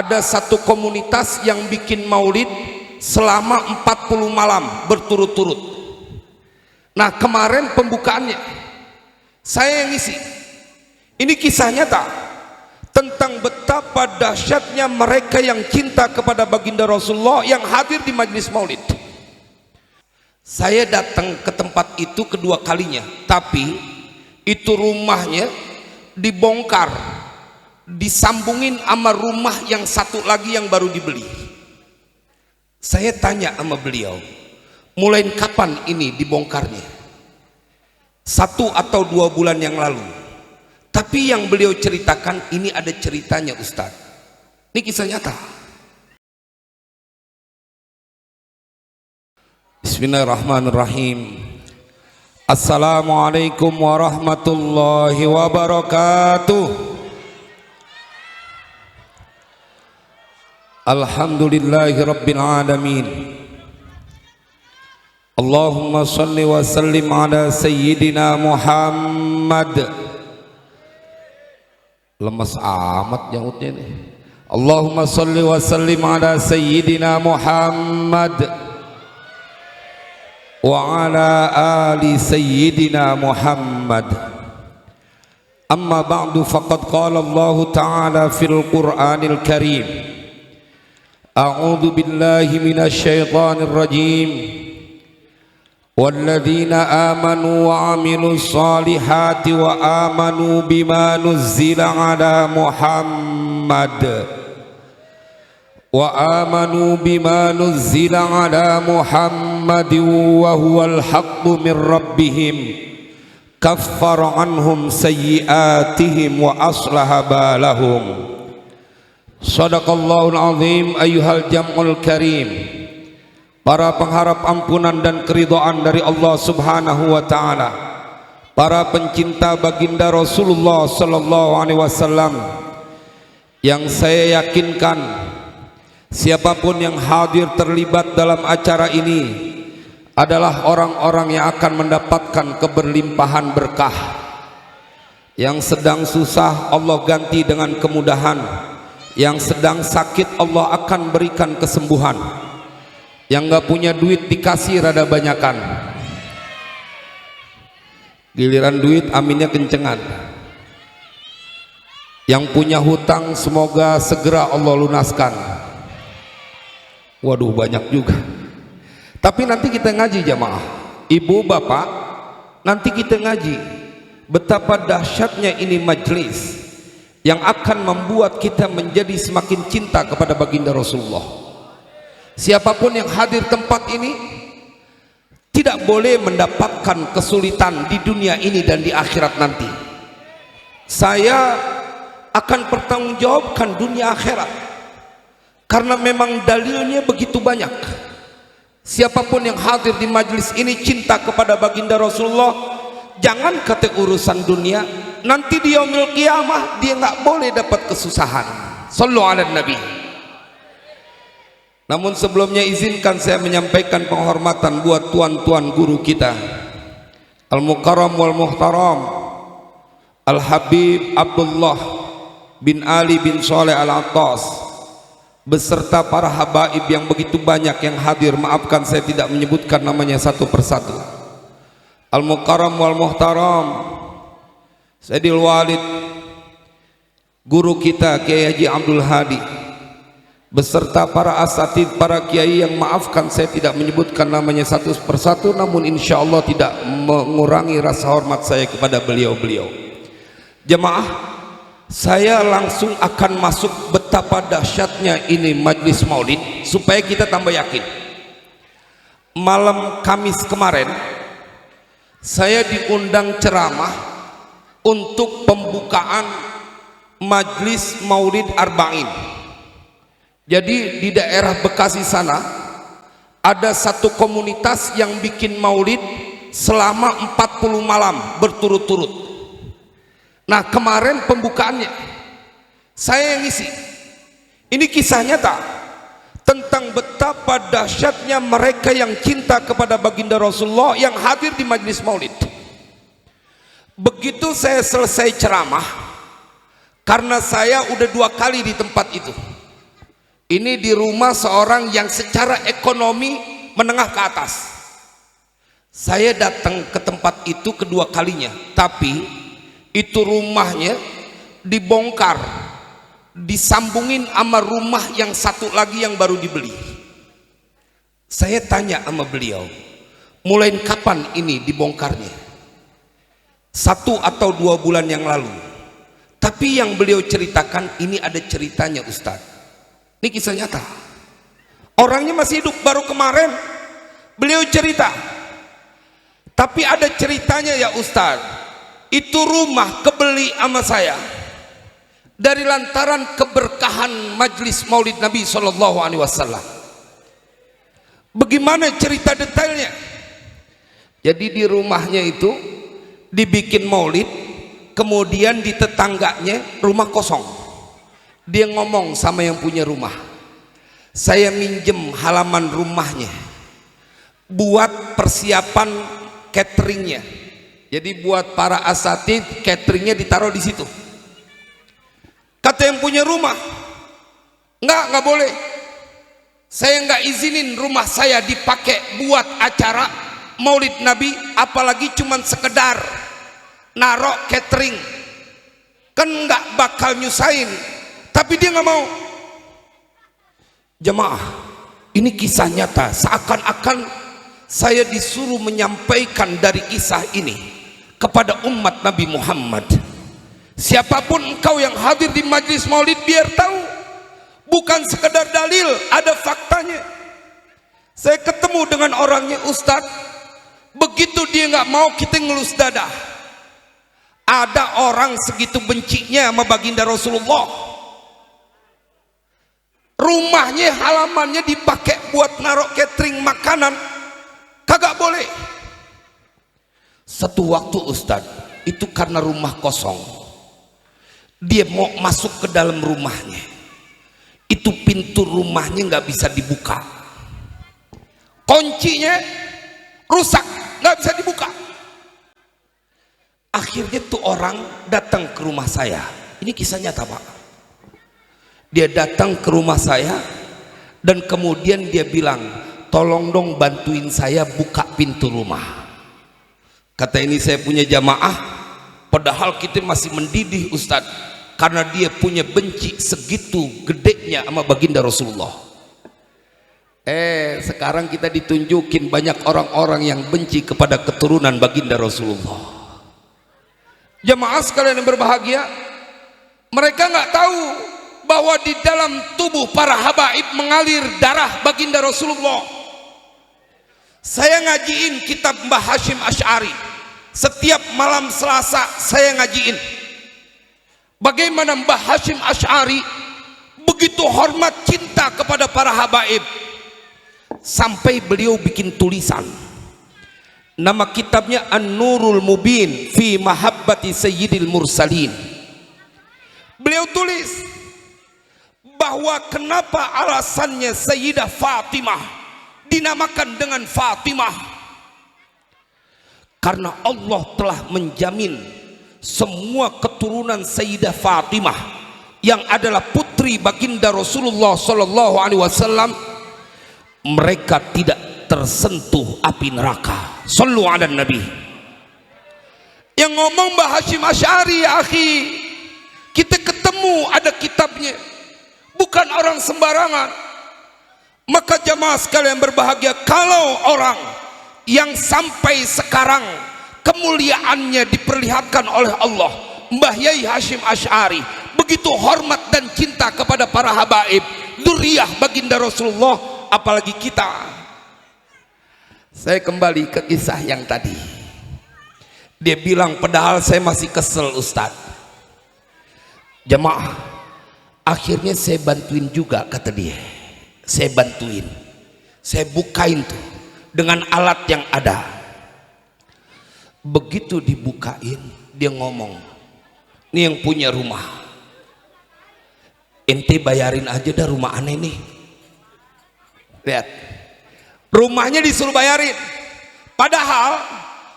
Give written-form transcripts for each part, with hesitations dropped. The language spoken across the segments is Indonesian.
ada satu komunitas yang bikin maulid selama 40 malam berturut-turut. Nah, kemarin pembukaannya saya yang ngisi. Ini kisah nyata tentang betapa dahsyatnya mereka yang cinta kepada baginda Rasulullah yang hadir di majelis maulid. Saya datang ke tempat itu kedua kalinya, tapi itu rumahnya dibongkar, disambungin sama rumah yang satu lagi yang baru dibeli. Saya tanya sama beliau, mulai kapan ini dibongkarnya? 1 atau 2 bulan yang lalu. Tapi yang beliau ceritakan ini ada ceritanya, Ustaz. Ini kisah nyata. Bismillahirrahmanirrahim. Assalamualaikum warahmatullahi wabarakatuh. Alhamdulillahi rabbil alamin. Allahumma salli wa sallim ala sayyidina Muhammad. Lemes amat nyautnya nih. Allahumma salli wa sallim ala sayyidina Muhammad wa ala ali sayyidina Muhammad. Amma ba'du, faqad qala Allah ta'ala fil Qur'anil Karim, a'udzu billahi minasy syaithanir rajim, walladzina amanu wa 'amilus solihati wa amanu bima nuzzila 'ala Muhammad wa amanu bima nuzzila 'ala Muhammadin wa huwal haqqu min rabbihim kaffara 'anhum sayyi'atihim wa aslaha balahum. Shadaqallahul azim. Ayyuhal jam'ul karim, para pengharap ampunan dan keridhaan dari Allah Subhanahu wa taala, para pencinta baginda Rasulullah sallallahu alaihi wasallam, yang saya yakinkan siapapun yang hadir terlibat dalam acara ini adalah orang-orang yang akan mendapatkan keberlimpahan berkah. Yang sedang susah Allah ganti dengan kemudahan, yang sedang sakit Allah akan berikan kesembuhan, yang gak punya duit dikasih rada banyakan, giliran duit aminnya kencengan, yang punya hutang semoga segera Allah lunaskan. Waduh, banyak juga. Tapi nanti kita ngaji jamaah, ibu bapak, nanti kita ngaji betapa dahsyatnya ini majlis yang akan membuat kita menjadi semakin cinta kepada baginda Rasulullah. Siapapun yang hadir tempat ini tidak boleh mendapatkan kesulitan di dunia ini dan di akhirat nanti. Saya akan pertanggungjawabkan dunia akhirat karena memang dalilnya begitu banyak. Siapapun yang hadir di majlis ini cinta kepada baginda Rasulullah, jangan kata urusan dunia, nanti di yaumil qiyamah dia nggak boleh dapat kesusahan. Sallu ala nabi. Namun sebelumnya izinkan saya menyampaikan penghormatan buat tuan-tuan guru kita, Al-Mukarram wal Muhtaram Al-Habib Abdullah bin Ali bin Saleh Al-Attas, beserta para habaib yang begitu banyak yang hadir. Maafkan saya tidak menyebutkan namanya satu persatu. Al-Mukarram wal Muhtaram Sayyidil Walid, guru kita Kiai Haji Abdul Hadi, beserta para asatid, para kiai yang maafkan saya tidak menyebutkan namanya satu persatu, namun insya Allah tidak mengurangi rasa hormat saya kepada beliau-beliau. Jemaah, saya langsung akan masuk betapa dahsyatnya ini majlis maulid supaya kita tambah yakin. Malam Kamis kemarin saya diundang ceramah untuk pembukaan majlis maulid Arba'in. Jadi di daerah Bekasi sana ada satu komunitas yang bikin maulid selama 40 malam berturut-turut. Nah, kemarin pembukaannya saya yang ngisi. Ini kisah nyata tentang betapa dahsyatnya mereka yang cinta kepada baginda Rasulullah yang hadir di majlis maulid. Begitu saya selesai ceramah, karena saya udah 2 kali di tempat itu, Ini di rumah seorang yang secara ekonomi menengah ke atas. Saya datang ke tempat itu kedua kalinya, tapi itu rumahnya dibongkar, disambungin sama rumah yang satu lagi yang baru dibeli. Saya tanya sama beliau, mulai kapan ini dibongkarnya? 1 atau 2 bulan yang lalu. Tapi yang beliau ceritakan ini ada ceritanya, Ustaz. Ini kisah nyata. Orangnya masih hidup, baru kemarin beliau cerita. Tapi ada ceritanya ya Ustaz. Itu rumah kebeli sama saya dari lantaran keberkahan majlis Maulid Nabi SAW. Bagaimana cerita detailnya? Jadi di rumahnya itu dibikin maulid, kemudian di tetangganya rumah kosong. Dia ngomong sama yang punya rumah, saya minjem halaman rumahnya buat persiapan cateringnya. Jadi buat para asatid, cateringnya ditaruh di situ. Kata yang punya rumah, nggak boleh. Saya nggak izinin rumah saya dipakai buat acara Maulid Nabi, apalagi cuman sekedar narok catering. Kan nggak bakal nyusahin. Tapi dia nggak mau. Jemaah, ini kisah nyata. Seakan-akan saya disuruh menyampaikan dari kisah ini kepada umat Nabi Muhammad. Siapapun engkau yang hadir di majlis Maulid, biar tahu. Bukan sekedar dalil, ada faktanya. Saya ketemu dengan orangnya, Ustadz. Begitu dia nggak mau, kita ngelus dada. Ada orang segitu bencinya sama baginda Rasulullah. Rumahnya, halamannya dipakai buat naruh catering makanan, kagak boleh. Satu waktu Ustadz, itu karena rumah kosong, dia mau masuk ke dalam rumahnya. Itu pintu rumahnya nggak bisa dibuka, kuncinya rusak, nggak bisa dibuka. Akhirnya tuh orang datang ke rumah saya. Ini kisah nyata Pak. Dia datang ke rumah saya dan kemudian dia bilang, tolong dong bantuin saya buka pintu rumah. Kata ini saya punya jamaah, padahal kita masih mendidih Ustadz. Karena dia punya benci segitu gedenya sama baginda Rasulullah. Sekarang kita ditunjukin banyak orang-orang yang benci kepada keturunan baginda Rasulullah. Jemaah sekalian yang berbahagia, mereka nggak tahu bahwa di dalam tubuh para habaib mengalir darah baginda Rasulullah. Saya ngajiin kitab Mbah Hashim Asy'ari. Setiap malam Selasa saya ngajiin bagaimana Mbah Hashim Asy'ari begitu hormat cinta kepada para habaib, sampai beliau bikin tulisan. Nama kitabnya An-Nurul Mubin fi Mahabbati Sayyidil Mursalin. Beliau tulis bahwa kenapa alasannya Sayyidah Fatimah dinamakan dengan Fatimah, karena Allah telah menjamin semua keturunan Sayyidah Fatimah yang adalah putri baginda Rasulullah SAW, mereka tidak tersentuh api neraka. Sallu ala Nabi. Yang ngomong Mbah Hashim Asy'ari, ya akhi, kita ketemu ada kitabnya, bukan orang sembarangan. Maka jamaah sekalian berbahagia, kalau orang yang sampai sekarang kemuliaannya diperlihatkan oleh Allah, Mbah Yai Hashim Asy'ari begitu hormat dan cinta kepada para habaib, dzurriyyah baginda Rasulullah, apalagi kita. Saya kembali ke kisah yang tadi. Dia bilang, padahal saya masih kesel Ustaz. Jemaah, akhirnya saya bantuin juga, kata dia. Saya bantuin, saya bukain tuh dengan alat yang ada. Begitu dibukain, dia ngomong, ini yang punya rumah, ente bayarin aja dah rumah aneh nih. Lihat, rumahnya disuruh bayarin, padahal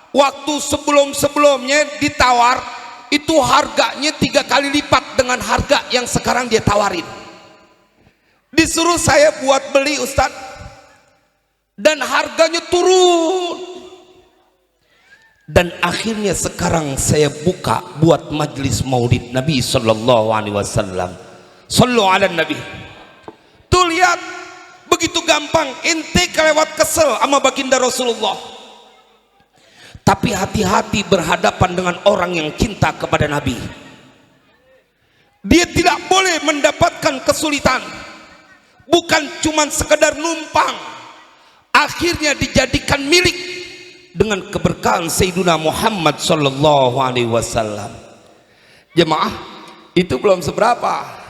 waktu sebelum-sebelumnya ditawar itu harganya 3 kali lipat dengan harga yang sekarang dia tawarin. Disuruh saya buat beli Ustadz, dan harganya turun. Dan akhirnya sekarang saya buka buat majelis maulid Nabi sallallahu alaihi wasallam. Sallu ala Nabi. Tuh lihat, begitu gampang ente kelewat kesel sama baginda Rasulullah. Tapi hati-hati berhadapan dengan orang yang cinta kepada Nabi. Dia tidak boleh mendapatkan kesulitan, bukan cuma sekedar numpang, akhirnya dijadikan milik dengan keberkahan Sayyidina Muhammad sallallahu alaihi wasallam. Jemaah, itu belum seberapa.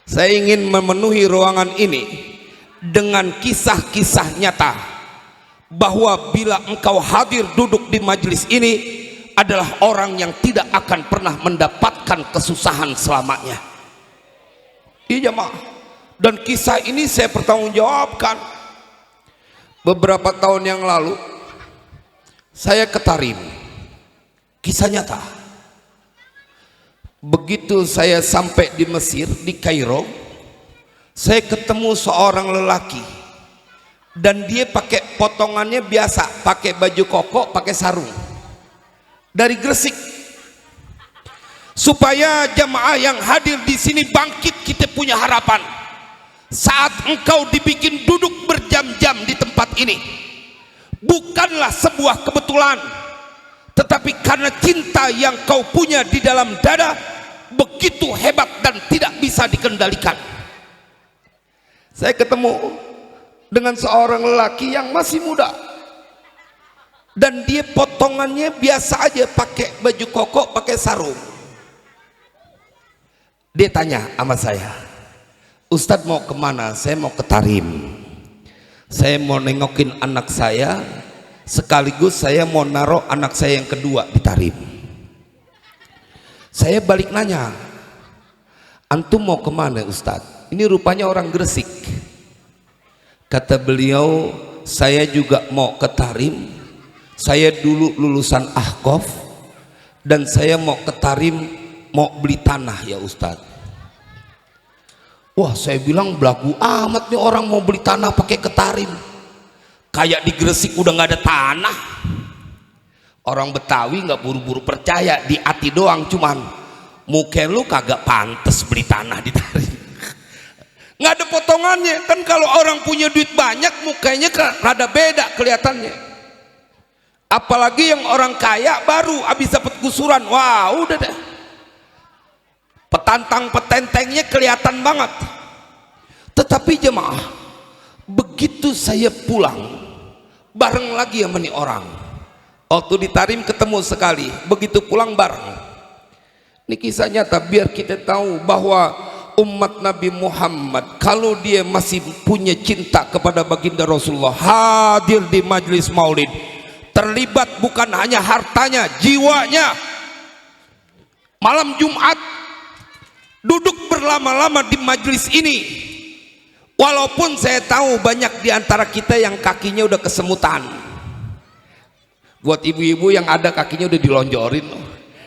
Saya ingin memenuhi ruangan ini dengan kisah-kisah nyata bahwa bila engkau hadir duduk di majelis ini adalah orang yang tidak akan pernah mendapatkan kesusahan selamanya. Iya jemaah. Dan kisah ini saya pertanggungjawabkan. Beberapa tahun yang lalu saya ke Tarim, kisah nyata. Begitu saya sampai di Mesir, di Kairo, saya ketemu seorang lelaki, dan dia pakai potongannya biasa, pakai baju koko, pakai sarung, dari Gresik. Supaya jamaah yang hadir di sini bangkit, kita punya harapan. Saat engkau dibikin duduk berjam-jam di tempat ini, bukanlah sebuah kebetulan, tetapi karena cinta yang kau punya di dalam dada begitu hebat dan tidak bisa dikendalikan. Saya ketemu dengan seorang lelaki yang masih muda, dan dia potongannya biasa aja, pakai baju koko, pakai sarung. Dia tanya sama saya, Ustadz mau kemana? Saya mau ke Tarim. Saya mau nengokin anak saya, sekaligus saya mau naruh anak saya yang kedua di Tarim. Saya balik nanya, antum mau kemana Ustadz? Ini rupanya orang Gresik. Kata beliau, saya juga mau ke Tarim. Saya dulu lulusan Ahqaf, dan saya mau ke Tarim, mau beli tanah ya Ustadz. Wah, saya bilang belagu amat nih orang mau beli tanah pakai ke Tarim. Kayak di Gresik udah nggak ada tanah. Orang Betawi nggak buru-buru percaya, di hati doang, cuman muka lu kagak pantes beli tanah di Tarim. Nggak ada potongannya kan. Kalau orang punya duit banyak mukanya rada beda kelihatannya. Apalagi yang orang kaya baru habis dapat gusuran, wah udah deh, petantang petentengnya kelihatan banget. Tetapi jemaah, begitu saya pulang bareng lagi sama nih orang, waktu di Tarim ketemu sekali, begitu pulang bareng. Ini kisah nyata biar kita tahu bahwa umat Nabi Muhammad kalau dia masih punya cinta kepada baginda Rasulullah, hadir di majelis maulid, terlibat bukan hanya hartanya, jiwanya. Malam Jumat duduk berlama-lama di majelis ini, walaupun saya tahu banyak di antara kita yang kakinya udah kesemutan. Buat ibu-ibu yang ada kakinya udah dilonjorin,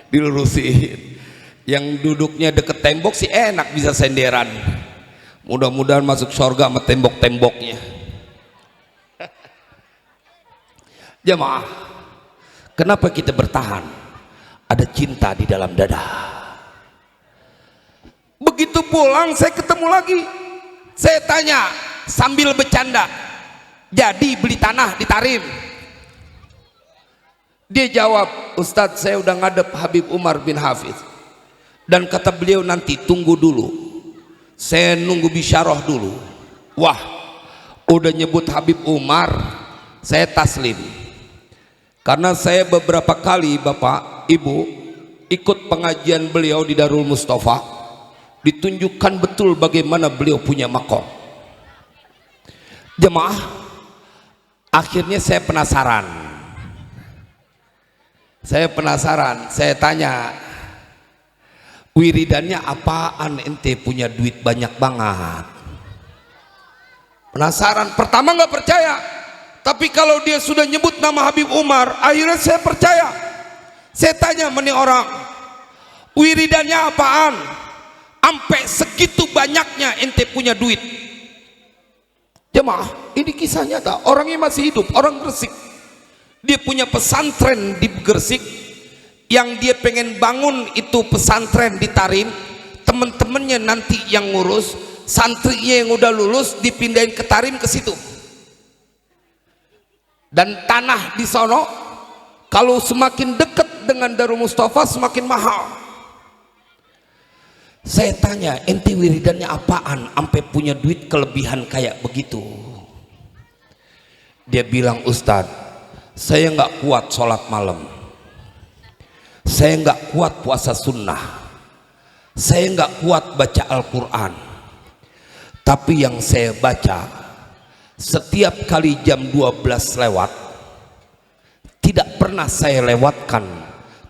dilurusin. Yang duduknya deket tembok sih enak, bisa senderan. Mudah-mudahan masuk surga sama tembok-temboknya. Jemaah, kenapa kita bertahan? Ada cinta di dalam dada. Begitu pulang saya ketemu lagi, saya tanya sambil bercanda, jadi beli tanah di Tarim? Dia jawab, Ustadz saya udah ngadep Habib Umar bin Hafiz, dan kata beliau nanti tunggu dulu, saya nunggu bisyarah dulu. Wah, udah nyebut Habib Umar, saya taslim. Karena saya beberapa kali Bapak Ibu ikut pengajian beliau di Darul Mustafa, ditunjukkan betul bagaimana beliau punya makom. Jemaah, akhirnya saya penasaran. Saya tanya, wiridannya apaan ente punya duit banyak banget? Penasaran, pertama nggak percaya, tapi kalau dia sudah nyebut nama Habib Umar, akhirnya saya percaya. Saya tanya sama orang, wiridannya apaan? Sampai segitu banyaknya ente punya duit. Jemaah, ini kisah nyata. Orangnya masih hidup, orang Gresik. Dia punya pesantren di Gresik. Yang dia pengen bangun itu pesantren di Tarim. Temen-temennya nanti yang ngurus. Santrinya yang udah lulus dipindahin ke Tarim, ke situ. Dan tanah di sono kalau semakin dekat dengan Darul Mustafa semakin mahal. Saya tanya, ente wiridannya apaan sampai punya duit kelebihan kayak begitu? Dia bilang, Ustadz, saya nggak kuat sholat malam, saya nggak kuat puasa sunnah, saya nggak kuat baca Al-Quran. Tapi yang saya baca, setiap kali jam 12 lewat, tidak pernah saya lewatkan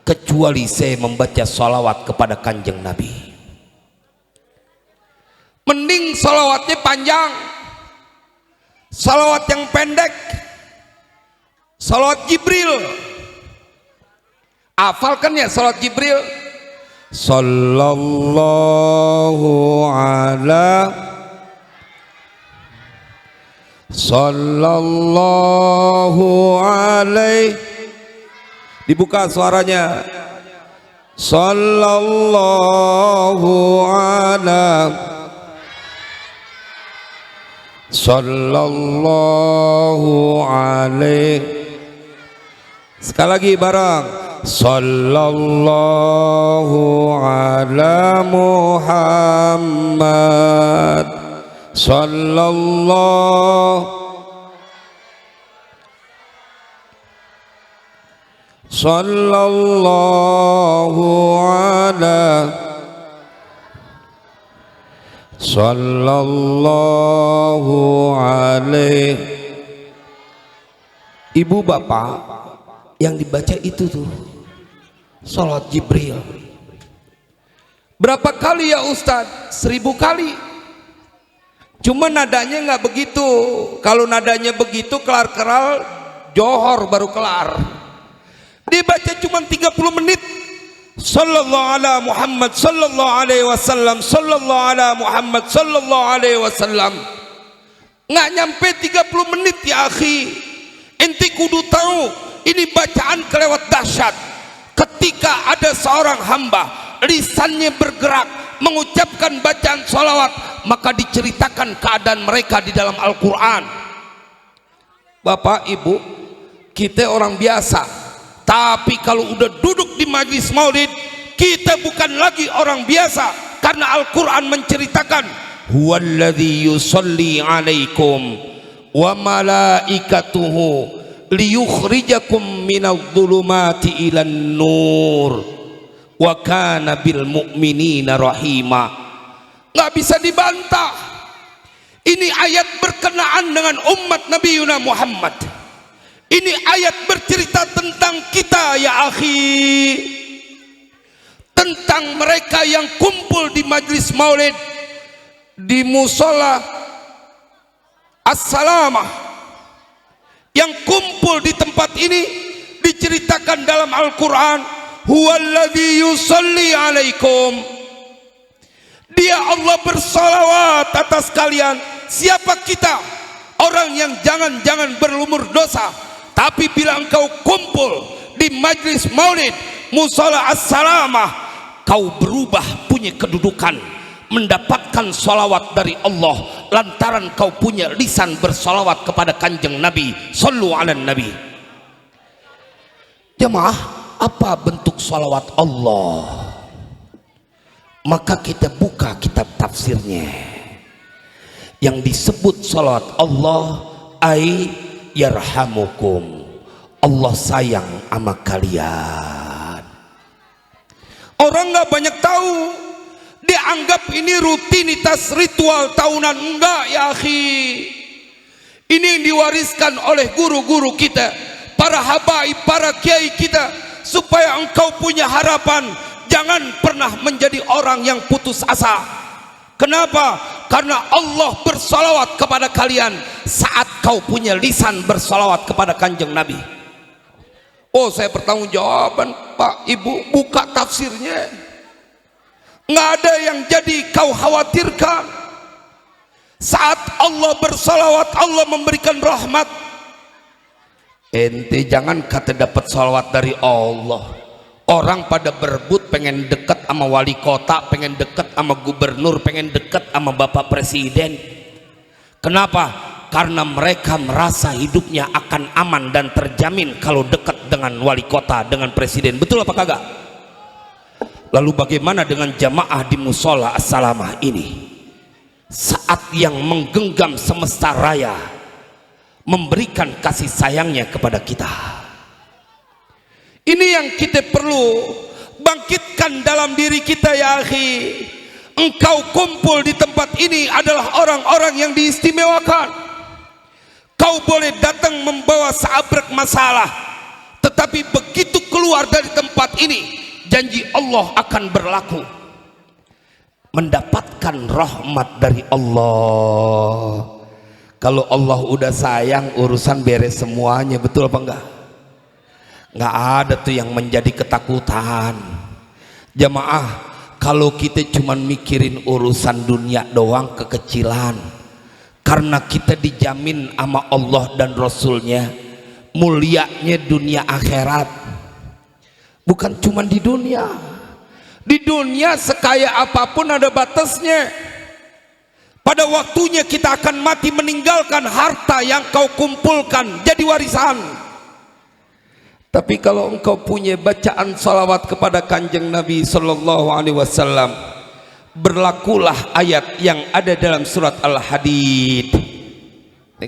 kecuali saya membaca sholawat kepada Kanjeng Nabi. Mending sholawatnya panjang, sholawat yang pendek, sholawat Jibril. Hafalkan ya sholawat Jibril. Sallallahu alaihi, dibuka suaranya. Sallallahu alaihi. Sekali lagi bareng. Sallallahu ala Muhammad. Sallallahu alaihi. Ibu bapak, yang dibaca itu tuh salat Jibril. Berapa kali ya Ustadz? 1000 kali. Cuma nadanya nggak begitu. Kalau nadanya begitu kelar-kelar johor baru kelar. Dibaca cuma 30 menit. Sallallahu ala Muhammad sallallahu alaihi wasallam, sallallahu ala Muhammad sallallahu alaihi wasallam. Nggak nyampe 30 menit ya akhi. Ente kudu tahu ini bacaan kelewat dahsyat. Ketika ada seorang hamba lisannya bergerak mengucapkan bacaan sholawat, maka diceritakan keadaan mereka di dalam Al-Quran. Bapak ibu, kita orang biasa, tapi kalau udah duduk di majlis maulid, kita bukan lagi orang biasa, karena Al-Quran menceritakan huwallazi yusalli alaikum wa malaikatuhu liyukhrijakum minadh-dhulumati ilan nur wa kana bil mu'minina rahima. Nggak bisa dibantah. Ini ayat berkenaan dengan umat Nabi Yuna Muhammad. Ini ayat bercerita tentang kita ya akhi, tentang mereka yang kumpul di majlis maulid, di musola As-Salamah, yang kumpul di tempat ini. Diceritakan dalam Al-Quran, huwallazi yusalli alaikum, dia Allah bersalawat atas kalian. Siapa kita? Orang yang jangan-jangan berlumur dosa, tapi bila engkau kumpul di majlis maulid musola As-Salamah, kau berubah punya kedudukan, mendapatkan salawat dari Allah lantaran kau punya lisan bersalawat kepada Kanjeng Nabi. Sallu ala Nabi. Jemaah, apa bentuk salawat Allah? Maka kita buka kitab tafsirnya. Yang disebut salawat Allah ay yarhamukum, Allah sayang sama kalian. Orang nggak banyak tahu, dia anggap ini rutinitas ritual tahunan. Enggak ya akhi, ini yang diwariskan oleh guru-guru kita, para habaib, para kiai kita, supaya engkau punya harapan. Jangan pernah menjadi orang yang putus asa. Kenapa? Karena Allah bersalawat kepada kalian saat kau punya lisan bersalawat kepada Kanjeng Nabi. Oh, saya bertanggung jawaban Pak Ibu, buka tafsirnya. Nggak ada yang jadi kau khawatirkan. Saat Allah bersalawat, Allah memberikan rahmat. Ente jangan kata dapat salawat dari Allah. Orang pada berebut pengen dekat sama wali kota, pengen dekat sama gubernur, pengen dekat sama bapak presiden. Kenapa? Karena mereka merasa hidupnya akan aman dan terjamin kalau dekat dengan wali kota, dengan presiden. Betul apa kagak? Lalu bagaimana dengan jamaah di musola as-salamah ini? Saat yang menggenggam semesta raya memberikan kasih sayangnya kepada kita. Ini yang kita perlu bangkitkan dalam diri kita, ya akhi. Engkau kumpul di tempat ini adalah orang-orang yang diistimewakan. Kau boleh datang membawa seabrek masalah, tetapi begitu keluar dari tempat ini, janji Allah akan berlaku. Mendapatkan rahmat dari Allah. Kalau Allah udah sayang, urusan beres semuanya. Betul apa enggak? Nggak ada tuh yang menjadi ketakutan. Jamaah, kalau kita cuman mikirin urusan dunia doang, kekecilan. Karena kita dijamin sama Allah dan Rasulnya mulianya dunia akhirat. Bukan cuman di dunia. Di dunia sekaya apapun ada batasnya. Pada waktunya kita akan mati meninggalkan harta yang kau kumpulkan jadi warisan. Tapi kalau engkau punya bacaan salawat kepada kanjeng Nabi Sallallahu Alaihi Wasallam, berlakulah ayat yang ada dalam surat Al-Hadid.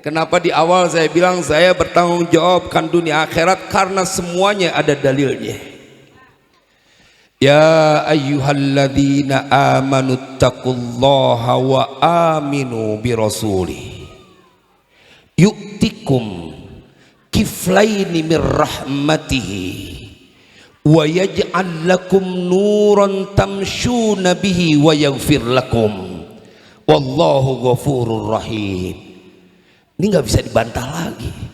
Kenapa di awal saya bilang saya bertanggung jawabkan dunia akhirat? Karena semuanya ada dalilnya. Ya ayyuhalladzina amanu taqullaha wa aminu birasuli yu'tikum kiflaini min rahmatihi wa yaj'al lakum nuran tamshuna bihi wa yaghfir lakum wallahu ghafurur rahim. Ini nggak bisa dibantah lagi.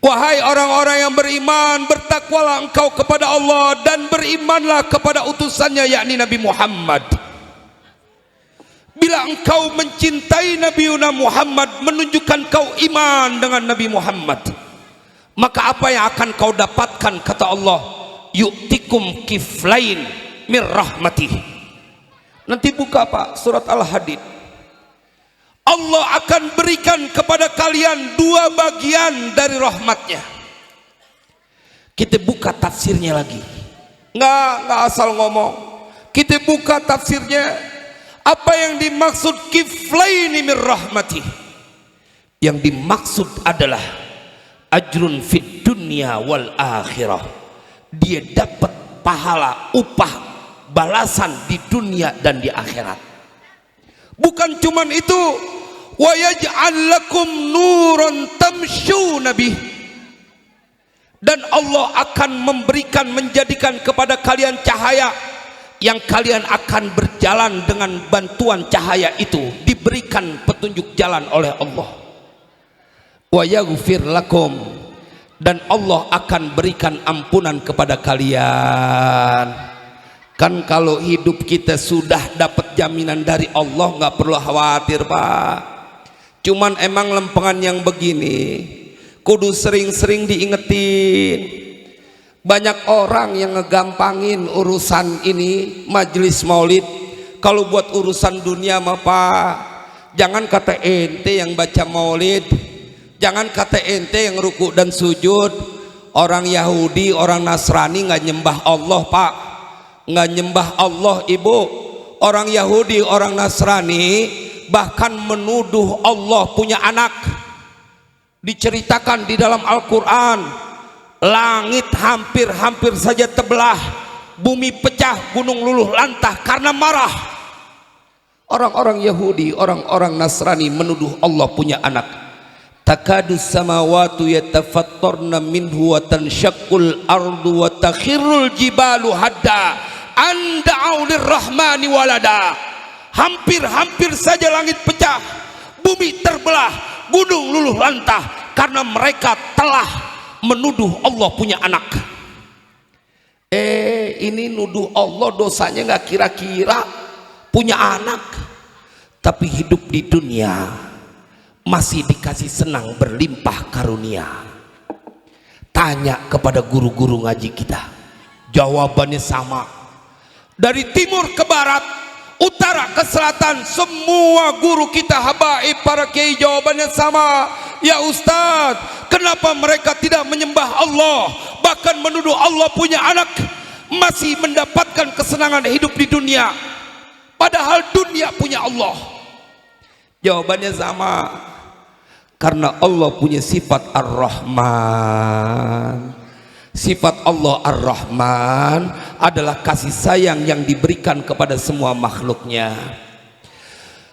Wahai orang-orang yang beriman, bertakwalah engkau kepada Allah dan berimanlah kepada utusannya, yakni Nabi Muhammad. Bila engkau mencintai Nabi Muhammad, menunjukkan kau iman dengan Nabi Muhammad, maka apa yang akan kau dapatkan? Kata Allah, yu'tikum kiflain min rahmatih. Nanti buka Pak surat Al-Hadid. Allah akan berikan kepada kalian dua bagian dari rahmatnya. Kita buka tafsirnya lagi. Nggak asal ngomong. Kita buka tafsirnya. Apa yang dimaksud kiflaini min rahmatih? Yang dimaksud adalah ajrun fid dunya wal akhirah. Dia dapat pahala, upah, balasan di dunia dan di akhirat. Bukan cuman itu, wa yaj'al lakum nuran tamshuna bih, dan Allah akan memberikan, menjadikan kepada kalian cahaya yang kalian akan berjalan dengan bantuan cahaya itu, diberikan petunjuk jalan oleh Allah. Wa yaghfir lakum, dan Allah akan berikan ampunan kepada kalian. Kan kalau hidup kita sudah dapat jaminan dari Allah, nggak perlu khawatir Pak. Cuman emang lempengan yang begini kudu sering-sering diingetin. Banyak orang yang ngegampangin urusan ini, majelis maulid. Kalau buat urusan dunia mah Pak, jangan kata ente yang baca maulid, jangan kata ente yang ruku dan sujud. Orang Yahudi, orang Nasrani nggak nyembah Allah Pak, nggak nyembah Allah Ibu. Orang Yahudi, orang Nasrani bahkan menuduh Allah punya anak. Diceritakan di dalam Al-Quran, langit hampir saja terbelah, bumi pecah, gunung luluh lantah karena marah. Orang-orang Yahudi, orang-orang Nasrani menuduh Allah punya anak. Takadus samawatu yatafattarna minhu wa tanshaqqul ardu wa takhirrul jibalu hadda an da'u lirrahmani walada. Hampir saja langit pecah, bumi terbelah, gunung luluh lantah karena mereka telah menuduh Allah punya anak. Ini nuduh Allah dosanya nggak kira-kira punya anak. Tapi hidup di dunia masih dikasih senang berlimpah karunia. Tanya kepada guru-guru ngaji kita, jawabannya sama. Dari timur ke barat, utara ke selatan, semua guru kita habaib para kiai jawabannya sama. Ya Ustadz, kenapa mereka tidak menyembah Allah, bahkan menuduh Allah punya anak, masih mendapatkan kesenangan hidup di dunia, padahal dunia punya Allah? Jawabannya sama, karena Allah punya sifat Ar-Rahman. Sifat Allah Ar-Rahman adalah kasih sayang yang diberikan kepada semua makhluknya.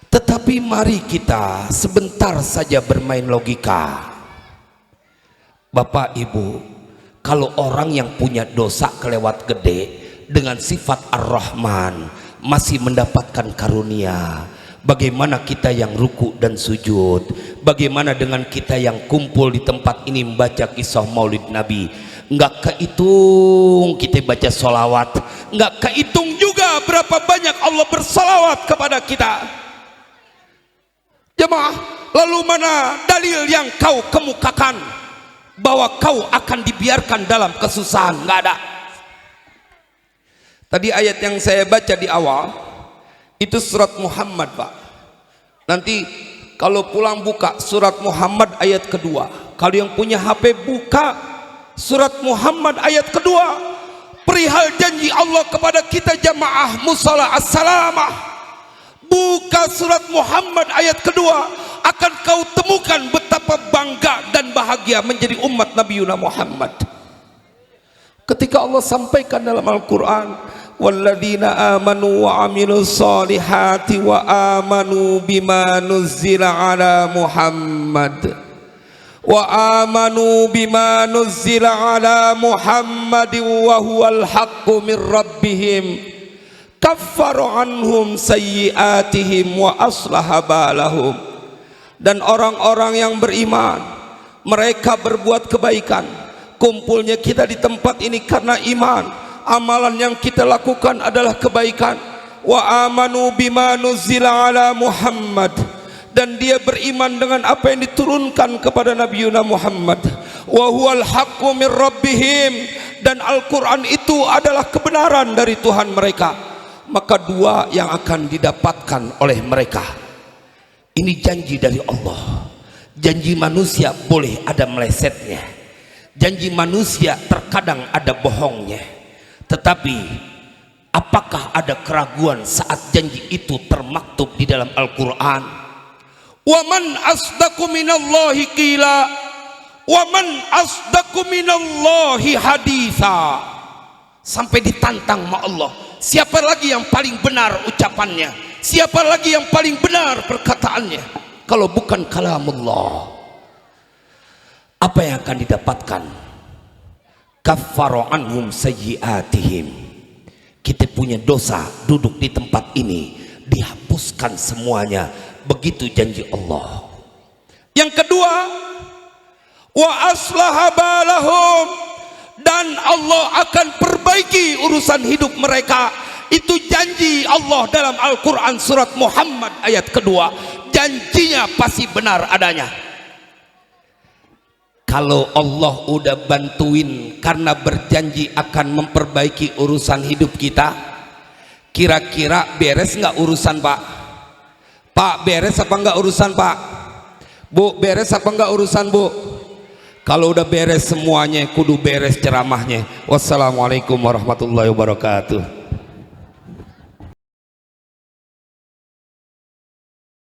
Tetapi mari kita sebentar saja bermain logika. Bapak Ibu, kalau orang yang punya dosa kelewat gede dengan sifat Ar-Rahman masih mendapatkan karunia, bagaimana kita yang ruku dan sujud? Bagaimana dengan kita yang kumpul di tempat ini membaca kisah Maulid Nabi? Nggak kehitung kita baca sholawat, nggak kehitung juga berapa banyak Allah bersolawat kepada kita. Jemaah, lalu mana dalil yang kau kemukakan bahwa kau akan dibiarkan dalam kesusahan? Nggak ada. Tadi ayat yang saya baca di awal itu surat Muhammad, Pak. Nanti kalau pulang buka surat Muhammad ayat kedua. Kalau yang punya HP buka surat Muhammad ayat kedua, perihal janji Allah kepada kita jamaah musala as-salamah. Buka surat Muhammad ayat kedua, akan kau temukan betapa bangga dan bahagia menjadi umat Nabi Muhammad. Ketika Allah sampaikan dalam Al-Quran, walladzina amanu wa amilus solihati wa amanu bima nuzzila ala Muhammad wa amanu bima nuzzila ala Muhammadin wa huwal haqqu min rabbihim kaffaru anhum sayyiatihim wa aslaha balahum. Dan orang-orang yang beriman, mereka berbuat kebaikan. Kumpulnya kita di tempat ini karena iman. Amalan yang kita lakukan adalah kebaikan. Wa amanu bima nuzzila ala Muhammad, dan dia beriman dengan apa yang diturunkan kepada Nabi Muhammad. Wa huwal haqqu min rabbihim, dan Al-Quran itu adalah kebenaran dari Tuhan mereka. Maka dua yang akan didapatkan oleh mereka. Ini janji dari Allah. Janji manusia boleh ada melesetnya, janji manusia terkadang ada bohongnya. Tetapi apakah ada keraguan saat janji itu termaktub di dalam Al-Quran? Wa man asdaqu minallahi qila wa man asdaqu minallahi haditha. Sampai ditantang sama Allah, siapa lagi yang paling benar ucapannya, siapa lagi yang paling benar perkataannya kalau bukan kalamullah? Apa yang akan didapatkan? Kaffaru anhum sayyiatihim. Kita punya dosa duduk di tempat ini dihapuskan semuanya. Begitu janji Allah. Yang kedua, wa aslaha balahum, dan Allah akan perbaiki urusan hidup mereka. Itu janji Allah dalam Al-Quran surat Muhammad ayat kedua. Janjinya pasti benar adanya. Kalau Allah udah bantuin karena berjanji akan memperbaiki urusan hidup kita, kira-kira beres nggak urusan, Pak? Pak, beres apa enggak urusan, Pak? Bu, beres apa enggak urusan, Bu? Kalau udah beres semuanya, kudu beres ceramahnya. Wassalamualaikum warahmatullahi wabarakatuh.